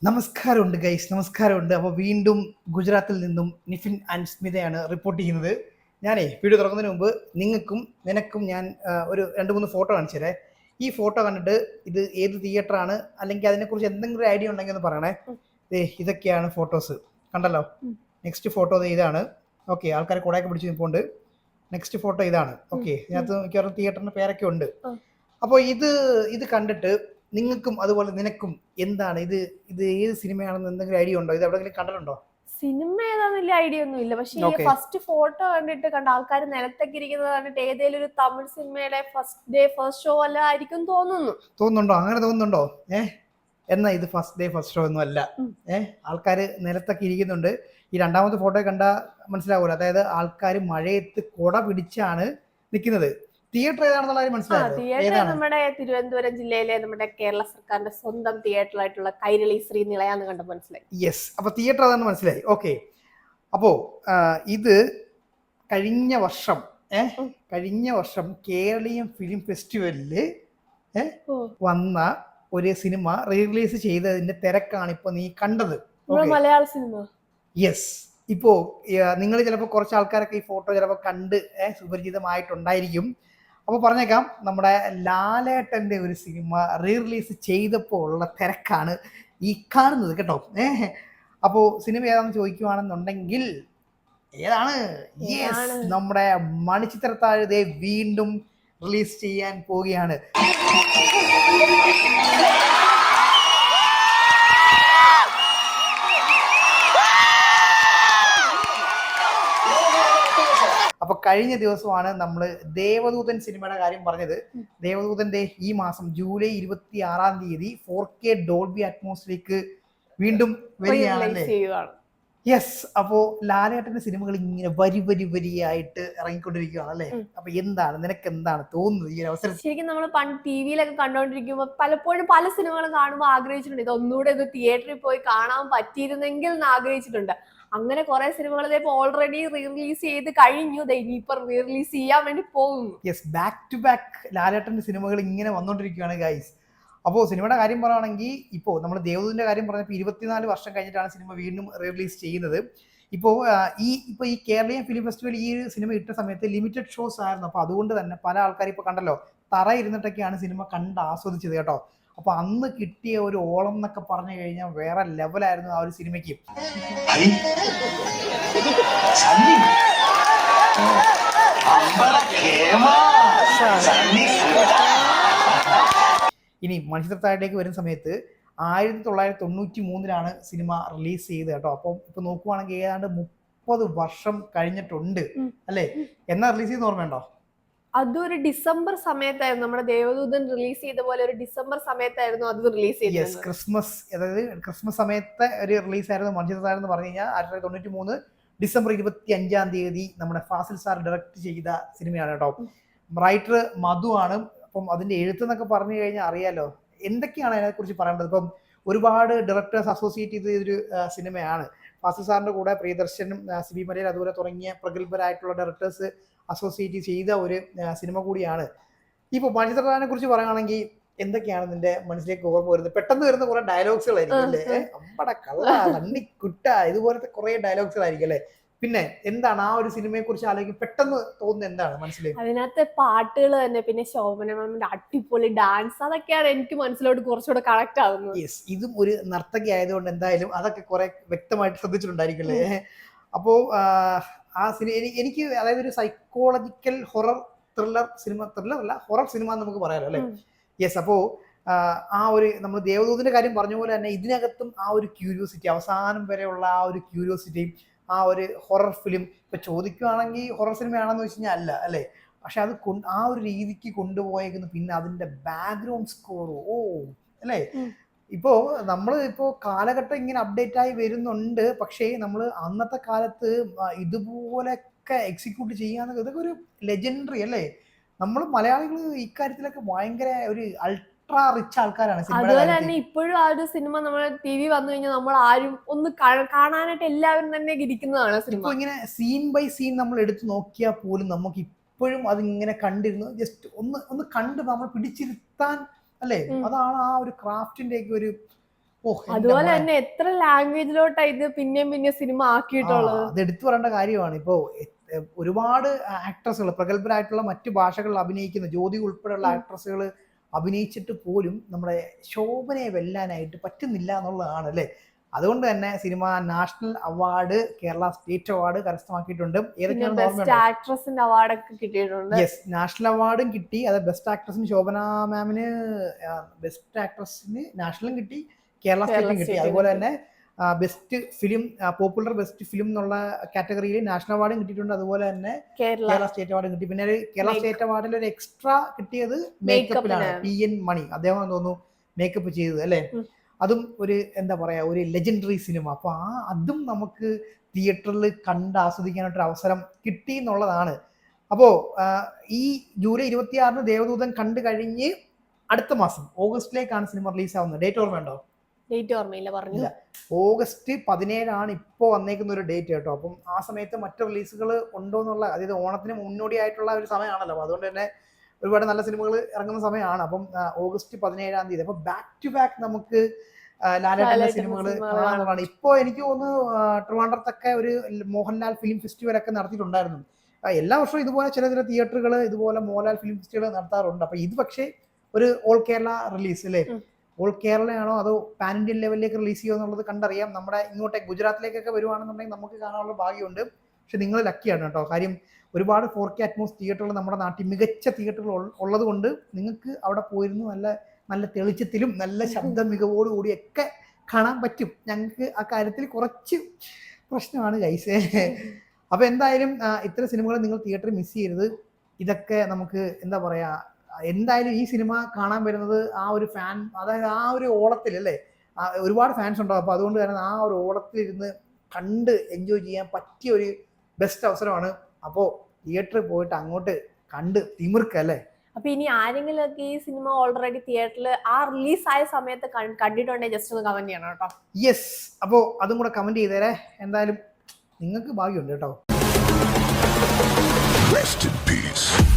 നമസ്കാരമുണ്ട് ഗൈസ്, നമസ്കാരമുണ്ട്. അപ്പോൾ വീണ്ടും ഗുജറാത്തിൽ നിന്നും നിഫിൻ ആൻഡ് സ്മിതയാണ് റിപ്പോർട്ട് ചെയ്യുന്നത്. ഞാനേ വീഡിയോ തുറക്കുന്നതിന് മുമ്പ് നിനക്കും ഞാൻ ഒരു 2-3 ഫോട്ടോ കാണിച്ചു തരേ. ഈ ഫോട്ടോ കണ്ടിട്ട് ഇത് ഏത് തിയേറ്ററാണ്, അല്ലെങ്കിൽ അതിനെക്കുറിച്ച് എന്തെങ്കിലും ഒരു ഐഡിയ ഉണ്ടെങ്കിൽ ഒന്ന് പറയണേ. ഇതൊക്കെയാണ് ഫോട്ടോസ്, കണ്ടല്ലോ. നെക്സ്റ്റ് ഫോട്ടോ ഇതാണ്. ഓക്കെ, ആൾക്കാരെ കുടയൊക്കെ പിടിച്ച് നിൽപ്പുണ്ട്. നെക്സ്റ്റ് ഫോട്ടോ ഇതാണ്. ഓക്കെ, ഇതിനകത്ത് മിക്കവാറും തിയേറ്ററിന്റെ പേരൊക്കെ ഉണ്ട്. അപ്പോൾ ഇത് കണ്ടിട്ട് നിങ്ങൾക്കും അതുപോലെ നിനക്കും എന്താണ് ഇത് ഏത് സിനിമയാണെന്ന് എന്തെങ്കിലും ഐഡിയ ഉണ്ടോ? ഇത് എവിടെയെങ്കിലും കണ്ടിട്ടുണ്ടോ? സിനിമ ഏതാന്നില്ല ഐഡിയ ഒന്നും ഇല്ല. പക്ഷെ ഈ ഫസ്റ്റ് ഫോട്ടോ കണ്ടിട്ട് കണ്ട ആൾക്കാർ നിലത്തൊക്കെ ഇരിക്കുന്നത് കണ്ടിട്ട് ഏതെങ്കിലും ഒരു തമിഴ് സിനിമയുടെ ഫസ്റ്റ് ഡേ ഫസ്റ്റ് ഷോ അല്ല ആയിരിക്കും തോന്നുന്നുണ്ടോ? അങ്ങനെ തോന്നുന്നുണ്ടോ? എന്നാ ഇത് ഫസ്റ്റ് ഡേ ഫസ്റ്റ് ഷോ ഒന്നും അല്ല. ആൾക്കാർ നിലത്തൊക്കെ ഇരിക്കുന്നുണ്ട്. ഈ രണ്ടാമത്തെ ഫോട്ടോ കണ്ടാൽ മനസ്സിലാവൂല. അതായത് ആൾക്കാർ മഴയത്ത് കുട പിടിച്ചാണ് നിൽക്കുന്നത്. തിയേറ്റർ ഏതാണെന്നുള്ള തിയേറ്റർ നമ്മുടെ തിരുവനന്തപുരം ജില്ലയിലെ നമ്മുടെ കേരള സർക്കാരിന്റെ സ്വന്തം തിയേറ്ററായിട്ടുള്ള കൈരളി ശ്രീ നിളയാന്ന് കണ്ട മനസ്സിലായി. യെസ്, അപ്പൊ തിയേറ്റർ അതാണ് മനസ്സിലായി. ഓക്കെ, അപ്പോ ഇത് കഴിഞ്ഞ വർഷം കേരളീയം ഫിലിം ഫെസ്റ്റിവലില് വന്ന ഒരു സിനിമ റിലീസ് ചെയ്തതിന്റെ തിരക്കാണ് ഇപ്പൊ നീ കണ്ടത്. മലയാള സിനിമ. യെസ്, ഇപ്പോ നിങ്ങൾ ചിലപ്പോൾ കുറച്ച് ആൾക്കാരൊക്കെ ഈ ഫോട്ടോ ചിലപ്പോൾ കണ്ട് സുപരിചിതമായിട്ടുണ്ടായിരിക്കും. അപ്പോൾ പറഞ്ഞേക്കാം, നമ്മുടെ ലാലേട്ടൻ്റെ ഒരു സിനിമ റിലീസ് ചെയ്തപ്പോൾ ഉള്ള തിരക്കാണ് ഈ കാണുന്നത് കേട്ടോ. അപ്പോൾ സിനിമ ഏതാണെന്ന് ചോദിക്കുവാണെന്നുണ്ടെങ്കിൽ ഏതാണ്? യെസ്, നമ്മുടെ മണിച്ചിത്രത്താഴ് വീണ്ടും റിലീസ് ചെയ്യാൻ പോവുകയാണ്. അപ്പൊ കഴിഞ്ഞ ദിവസമാണ് നമ്മൾ ദേവദൂതൻ സിനിമയുടെ കാര്യം പറഞ്ഞത്. ദേവദൂതന്റെ ഈ മാസം ജൂലൈ 26 4K ഡോൾബി അറ്റ്മോസിലേക്ക് വീണ്ടും വരികയാണല്ലേ? യെസ്, അപ്പോ ലാലേട്ടന്റെ സിനിമകൾ ഇങ്ങനെ വരിയായിട്ട് ഇറങ്ങിക്കൊണ്ടിരിക്കുകയാണ് അല്ലേ? അപ്പൊ നിനക്ക് എന്താണ് തോന്നുന്നത് ഈ അവസരം? ശരിക്കും നമ്മൾ പണ്ട് ടിവിയിലൊക്കെ കണ്ടോണ്ടിരിക്കുമ്പോ പലപ്പോഴും പല സിനിമകളും കാണുമ്പോൾ ആഗ്രഹിച്ചിട്ടുണ്ട് ഇത് ഒന്നുകൂടെ ഇത് തിയേറ്ററിൽ പോയി കാണാൻ പറ്റിയിരുന്നെങ്കിൽ എന്ന് ആഗ്രഹിച്ചിട്ടുണ്ട്. അങ്ങനെ കുറെ സിനിമകൾ ഇപ്പൊ ഓൾറെഡി റിലീസ് ചെയ്ത് കഴിഞ്ഞു, ഇനിയിപ്പോ റിലീസ് ചെയ്യാൻ വേണ്ടി പോകുന്നു. യെസ്, ബാക്ക് ടു ബാക്ക് ലാലേട്ടന്റെ സിനിമകൾ ഇങ്ങനെ വന്നോണ്ടിരിക്കുകയാണ് ഗൈസ്. അപ്പോൾ സിനിമയുടെ കാര്യം പറയുകയാണെങ്കിൽ ഇപ്പോൾ നമ്മൾ ദേവദൂതന്റെ കാര്യം പറഞ്ഞപ്പോൾ 24 വർഷം കഴിഞ്ഞിട്ടാണ് സിനിമ വീണ്ടും റിലീസ് ചെയ്യുന്നത്. ഇപ്പോൾ ഈ കേരളീയ ഫിലിം ഫെസ്റ്റിവൽ ഈ ഒരു സിനിമ ഇട്ട സമയത്ത് ലിമിറ്റഡ് ഷോസ് ആയിരുന്നു. അപ്പോൾ അതുകൊണ്ട് തന്നെ പല ആൾക്കാരും ഇപ്പോൾ കണ്ടല്ലോ, തറ ഇരുന്നിട്ടൊക്കെയാണ് സിനിമ കണ്ട് ആസ്വദിച്ചത് കേട്ടോ. അപ്പൊ അന്ന് കിട്ടിയ ഒരു ഓളം എന്നൊക്കെ പറഞ്ഞു കഴിഞ്ഞാൽ വേറെ ലെവലായിരുന്നു ആ ഒരു സിനിമയ്ക്ക്. ഇനി മണിച്ചിത്രത്താഴിലേക്ക് വരുന്ന സമയത്ത് 1993 സിനിമ റിലീസ് ചെയ്തത് കേട്ടോ. അപ്പം ഇപ്പൊ നോക്കുവാണെങ്കിൽ ഏതാണ്ട് 30 വർഷം കഴിഞ്ഞിട്ടുണ്ട് അല്ലേ? എന്നാ റിലീസ് ചെയ്ത് ഓർമ്മയുണ്ടോ? അതൊരു ഡിസംബർ സമയത്തായിരുന്നു. നമ്മുടെ ദേവദൂതൻ റിലീസ് ചെയ്ത പോലെ ഒരു ഡിസംബർ സമയത്തായിരുന്നു അത് റിലീസ് ചെയ്തത്. യെസ്, ക്രിസ്മസ്, അതായത് ക്രിസ്മസ് സമയത്തെ ഒരു റിലീസായിരുന്നു മണിച്ചിത്രത്താഴ് എന്ന് പറഞ്ഞു കഴിഞ്ഞാൽ. 1993 ഡിസംബർ 25 നമ്മുടെ ഫാസിൽ സാർ ഡയറക്ട് ചെയ്ത സിനിമയാണ് കേട്ടോ. റൈറ്റർ മധു ആണ്. അപ്പം അതിന്റെ എഴുത്തെന്നൊക്കെ പറഞ്ഞു കഴിഞ്ഞാൽ അറിയാലോ എന്തൊക്കെയാണ് അതിനെക്കുറിച്ച് പറയേണ്ടത്. ഇപ്പം ഒരുപാട് ഡയറക്ടേഴ്സ് അസോസിയേറ്റ് ചെയ്തൊരു സിനിമയാണ്. ഫാസിൽ സാറിന്റെ കൂടെ പ്രിയദർശനും സിബി മലയിൽ അതുപോലെ തുടങ്ങിയ പ്രഗത്ഭരായിട്ടുള്ള ഡയറക്ടേഴ്സ് അസോസിയേറ്റ് ചെയ്ത ഒരു സിനിമ കൂടിയാണ്. ഇപ്പോൾ മണിച്ചിത്രത്താഴിനെ കുറിച്ച് പറയുകയാണെങ്കിൽ എന്തൊക്കെയാണ് നിന്റെ മനസ്സിലേക്ക് ഓർമ്മ വരുന്നത്? പെട്ടെന്ന് വരുന്ന കുറെ ഡയലോഗ്സുകളായിരിക്കും അല്ലേ? അമ്പട കള്ള തണ്ണി കുട്ട, ഇതുപോലത്തെ കുറെ ഡയലോഗ്സുകളായിരിക്കും അല്ലേ? പിന്നെ എന്താണ് ആ ഒരു സിനിമയെ കുറിച്ച് ആലോചിക്കും പെട്ടെന്ന് തോന്നുന്നത്? എന്താണ് മനസ്സിലേക്ക്? അതിനകത്തെ പാട്ടുകൾ തന്നെ, പിന്നെ ശോഭന മാമിന്റെ അടിപൊളി ഡാൻസ്, അതൊക്കെയാണ് എനിക്ക് മനസ്സിലോട്ട് കുറച്ചുകൂടെ കണക്ട് ആകുന്നത്. യെസ്, ഇതും ഒരു നർത്തകി ആയതുകൊണ്ട് എന്തായാലും അതൊക്കെ കുറെ വ്യക്തമായിട്ട് ശ്രദ്ധിച്ചിട്ടുണ്ടായിരിക്കും അല്ലേ? അപ്പോ ആ സിനിമ എനിക്ക് അതായത് ഒരു psychological horror thriller cinema, horror cinema എന്ന് നമുക്ക് പറയാലോ അല്ലേ? യെസ്, അപ്പോ ആ ഒരു നമ്മൾ ദേവദൂതന്റെ കാര്യം പറഞ്ഞ പോലെ തന്നെ ഇതിനകത്തും ആ ഒരു ക്യൂരിയോസിറ്റി, അവസാനം വരെയുള്ള ആ ഒരു ക്യൂരിയോസിറ്റിയും ആ ഒരു ഹൊറർ ഫിലിം ഇപ്പൊ ചോദിക്കുകയാണെങ്കിൽ ഹൊറർ സിനിമയാണെന്ന് വെച്ച് കഴിഞ്ഞാൽ അല്ല അല്ലേ? പക്ഷെ അത് ആ ഒരു രീതിക്ക് കൊണ്ടുപോയേക്കുന്നു. പിന്നെ അതിന്റെ ബാക്ക്ഗ്രൗണ്ട് സ്കോർ അല്ലേ? ഇപ്പോ നമ്മൾ കാലഘട്ടം ഇങ്ങനെ അപ്ഡേറ്റ് ആയി വരുന്നുണ്ട്. പക്ഷേ നമ്മൾ അന്നത്തെ കാലത്ത് ഇതുപോലൊക്കെ എക്സിക്യൂട്ട് ചെയ്യാന്നൊക്കെ ഇതൊക്കെ ഒരു ലെജൻഡറി അല്ലേ? നമ്മൾ മലയാളികൾ ഇക്കാര്യത്തിലൊക്കെ ഭയങ്കര ഒരു അൾട്രാ റിച്ച് ആൾക്കാരാണ്. അതുപോലെ തന്നെ ഇപ്പോഴും ആ ഒരു സിനിമ നമ്മൾ ടി വി വന്നു കഴിഞ്ഞാൽ നമ്മൾ ആരും ഒന്ന് കാണാനായിട്ട് എല്ലാവരും തന്നെ ഇരിക്കുന്നതാണ് സിനിമ. ഇങ്ങനെ സീൻ ബൈ സീൻ നമ്മൾ എടുത്തു നോക്കിയാൽ പോലും നമുക്ക് ഇപ്പോഴും അതിങ്ങനെ കണ്ടിരുന്നു ജസ്റ്റ് ഒന്ന് കണ്ട് നമ്മൾ പിടിച്ചിരുത്താൻ അല്ലേ? അതാണ് ആ ഒരു ക്രാഫ്റ്റിന്റെ ഒക്കെ ഓ അതുപോലെ തന്നെ എത്ര ലാംഗ്വേജിലോട്ടാ ഇത് പിന്നെയും സിനിമ ആക്കിയിട്ടുള്ളത്. അത് എടുത്തു പറയേണ്ട കാര്യമാണ്. ഇപ്പോ ഒരുപാട് ആക്ട്രസുകൾ, പ്രഗത്ഭരായിട്ടുള്ള മറ്റു ഭാഷകളിൽ അഭിനയിക്കുന്ന ജ്യോതി ഉൾപ്പെടെയുള്ള ആക്ട്രസുകൾ അഭിനയിച്ചിട്ട് പോലും നമ്മുടെ ശോഭനയെ വെല്ലാനായിട്ട് പറ്റുന്നില്ല എന്നുള്ളതാണ് അല്ലേ. അതുകൊണ്ട് തന്നെ cinema national award, Kerala state award കരസ്ഥമാക്കിയിട്ടുണ്ട്. ബെസ്റ്റ് ആക്ട്രസിന്റെ അവാർഡൊക്കെ കിട്ടിയിട്ടുണ്ട്. യെസ്, നാഷണൽ അവാർഡും കിട്ടി. അത് ബെസ്റ്റ് ആക്ട്രസിന് ശോഭന മാമിന്, ബെസ്റ്റ് ആക്ട്രസിന് നാഷണലും കിട്ടി, കേരള സ്റ്റേറ്റും കിട്ടി. അതുപോലെ തന്നെ best film, popular best film എന്നുള്ള കാറ്റഗറിയിൽ നാഷണൽ അവാർഡും കിട്ടിയിട്ടുണ്ട്. അതുപോലെ തന്നെ കേരള സ്റ്റേറ്റ് അവാർഡും കിട്ടി. പിന്നെ കേരള സ്റ്റേറ്റ് അവാർഡിൽ ഒരു എക്സ്ട്രാ കിട്ടിയത് മേക്കപ്പിലാണ്. PN മണി അദ്ദേഹം തോന്നുന്നു മേക്കപ്പ് ചെയ്തത് അല്ലേ. അതും ഒരു എന്താ പറയാ, ഒരു ലെജൻഡറി സിനിമ. അപ്പൊ അതും നമുക്ക് തിയേറ്ററിൽ കണ്ട് ആസ്വദിക്കാനായിട്ടൊരു അവസരം കിട്ടി എന്നുള്ളതാണ്. അപ്പോ ഈ ജൂലൈ 26 ദേവദൂതൻ കണ്ടു കഴിഞ്ഞ് അടുത്ത മാസം ഓഗസ്റ്റിലേക്കാണ് സിനിമ റിലീസ് ആവുന്നത്. ഡേറ്റ് ഓർമ്മയുണ്ടോ? ഡേറ്റ് ഓർമ്മയില്ല, പറഞ്ഞില്ല. ഓഗസ്റ്റ് 17 ഇപ്പോൾ വന്നേക്കുന്ന ഒരു ഡേറ്റ് കേട്ടോ. അപ്പം ആ സമയത്ത് മറ്റു റിലീസുകൾ ഉണ്ടോ എന്നുള്ള, അതായത് ഓണത്തിന് മുന്നോടിയായിട്ടുള്ള ഒരു സമയമാണല്ലോ. അപ്പോൾ അതുകൊണ്ട് തന്നെ ഒരുപാട് നല്ല സിനിമകൾ ഇറങ്ങുന്ന സമയമാണ്. അപ്പം ഓഗസ്റ്റ് 17 അപ്പോൾ ബാക്ക് ടു ബാക്ക് നമുക്ക് ലാലേട്ടന്റെ സിനിമകൾ കാണാനുള്ളതാണ്. ഇപ്പോൾ എനിക്ക് തോന്നുന്നു ട്രിവാൻഡ്രത്തൊക്കെ ഒരു മോഹൻലാൽ ഫിലിം ഫെസ്റ്റിവൽ ഒക്കെ നടത്തിയിട്ടുണ്ടായിരുന്നു. എല്ലാ വർഷവും ഇതുപോലെ ചില തിയേറ്ററുകൾ ഇതുപോലെ മോഹൻലാൽ ഫിലിം ഫെസ്റ്റിവൽ നടത്താറുണ്ട്. അപ്പൊ ഇത് പക്ഷേ ഒരു ഓൾ കേരള റിലീസ് അല്ലേ. ഓൾ കേരളയാണോ അതോ പാൻ ഇന്ത്യൻ ലെവലിലേക്ക് റിലീസ് ചെയ്യുമോ എന്നുള്ളത് കണ്ടറിയാം. നമ്മുടെ ഇങ്ങോട്ടേക്ക് ഗുജറാത്തിലേക്കൊക്കെ വരുവാണെന്നുണ്ടെങ്കിൽ നമുക്ക് കാണാനുള്ള ഭാഗ്യമുണ്ട്. പക്ഷെ നിങ്ങൾ ലക്കിയാണ് കേട്ടോ. കാര്യം ഒരുപാട് 4K അറ്റ്മോസ് തിയേറ്ററുകൾ നമ്മുടെ നാട്ടിൽ, മികച്ച തിയേറ്ററുകൾ ഉള്ളത് കൊണ്ട് നിങ്ങൾക്ക് അവിടെ പോയിരുന്നു നല്ല നല്ല തെളിച്ചത്തിലും നല്ല ശബ്ദ മികവോടുകൂടിയൊക്കെ കാണാൻ പറ്റും. ഞങ്ങൾക്ക് ആ കാര്യത്തിൽ കുറച്ച് പ്രശ്നമാണ് ഗൈസ്. അപ്പോൾ എന്തായാലും ഇത്തരം സിനിമകൾ നിങ്ങൾ തിയേറ്ററിൽ മിസ് ചെയ്യരുത്. ഇതൊക്കെ നമുക്ക് എന്താ പറയുക, എന്തായാലും ഈ സിനിമ കാണാൻ വരുന്നത് ആ ഒരു ഫാൻ, അതായത് ആ ഒരു ഓളത്തിൽ അല്ലേ, ഒരുപാട് ഫാൻസ് ഉണ്ടാവും. അപ്പോൾ അതുകൊണ്ട് തന്നെ ആ ഒരു ഓളത്തിലിരുന്ന് കണ്ട് എൻജോയ് ചെയ്യാൻ പറ്റിയ ഒരു ബെസ്റ്റ് അവസരമാണ്. അപ്പോൾ തിയേറ്ററിൽ പോയിട്ട് അങ്ങോട്ട് കണ്ട് തിമിർക്കല്ലേ. അപ്പൊ ഇനി ആരെങ്കിലും ഒക്കെ ഈ സിനിമ ഓൾറെഡി തിയേറ്ററിൽ ആ റിലീസ് ആയ സമയത്ത് കണ്ടിട്ടുണ്ടെങ്കിൽ ജസ്റ്റ് ഒന്ന് കമന്റ് ചെയ്യണം കേട്ടോ. യെസ്, അപ്പോൾ അതും കൂടെ കമന്റ് ചെയ്തേരെ. എന്തായാലും നിങ്ങൾക്ക് ഭാഗ്യമുണ്ട് കേട്ടോ. Rest in peace.